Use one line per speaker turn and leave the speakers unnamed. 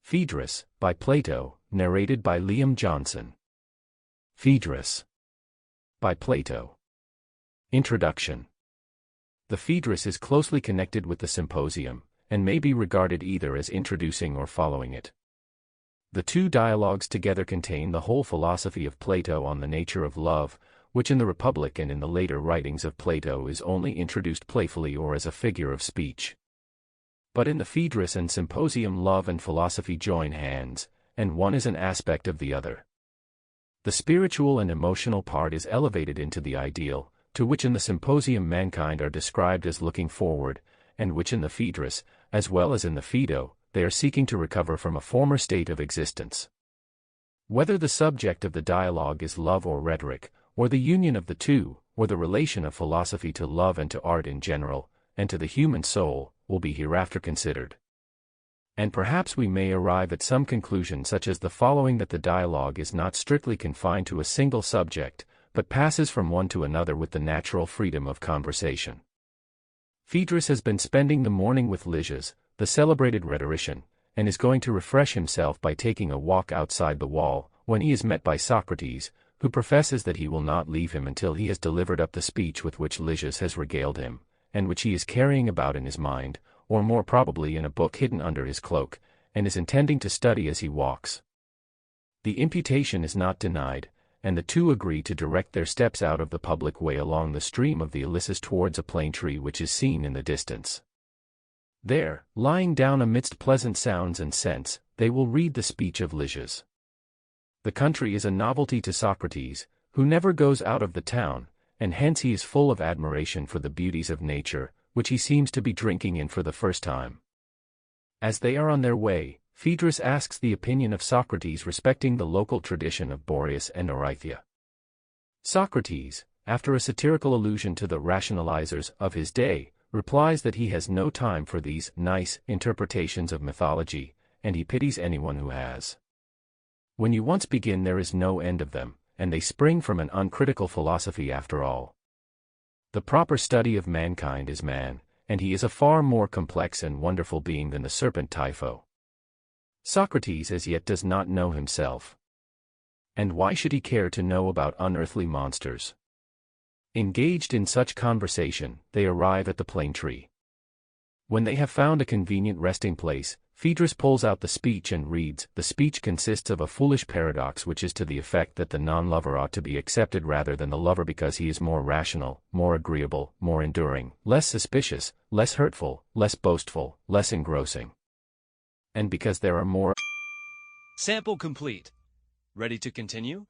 Phaedrus, by Plato, narrated by Liam Johnson. Phaedrus. By Plato. Introduction. The Phaedrus is closely connected with the Symposium, and may be regarded either as introducing or following it. The two dialogues together contain the whole philosophy of Plato on the nature of love, which in the Republic and in the later writings of Plato is only introduced playfully or as a figure of speech. But in the Phaedrus and Symposium love and philosophy join hands, and one is an aspect of the other. The spiritual and emotional part is elevated into the ideal, to which in the Symposium mankind are described as looking forward, and which in the Phaedrus, as well as in the Phaedo, they are seeking to recover from a former state of existence. Whether the subject of the dialogue is love or rhetoric, or the union of the two, or the relation of philosophy to love and to art in general, and to the human soul, will be hereafter considered. And perhaps we may arrive at some conclusion such as the following: that the dialogue is not strictly confined to a single subject, but passes from one to another with the natural freedom of conversation. Phaedrus has been spending the morning with Lysias, the celebrated rhetorician, and is going to refresh himself by taking a walk outside the wall, when he is met by Socrates, who professes that he will not leave him until he has delivered up the speech with which Lysias has regaled him, and which he is carrying about in his mind, or more probably in a book hidden under his cloak, and is intending to study as he walks. The imputation is not denied, and the two agree to direct their steps out of the public way along the stream of the Ilissus towards a plane tree which is seen in the distance. There, lying down amidst pleasant sounds and scents, they will read the speech of Lysias. The country is a novelty to Socrates, who never goes out of the town, and hence he is full of admiration for the beauties of nature, which he seems to be drinking in for the first time. As they are on their way, Phaedrus asks the opinion of Socrates respecting the local tradition of Boreas and Oreithyia. Socrates, after a satirical allusion to the rationalizers of his day, replies that he has no time for these nice interpretations of mythology, and he pities anyone who has. When you once begin, there is no end of them, and they spring from an uncritical philosophy after all. The proper study of mankind is man, and he is a far more complex and wonderful being than the serpent Typho. Socrates as yet does not know himself. And why should he care to know about unearthly monsters? Engaged in such conversation, they arrive at the plane tree. When they have found a convenient resting place, Phaedrus pulls out the speech and reads. The speech consists of a foolish paradox which is to the effect that the non-lover ought to be accepted rather than the lover because he is more rational, more agreeable, more enduring, less suspicious, less hurtful, less boastful, less engrossing. And because there are more.
Sample complete. Ready to continue?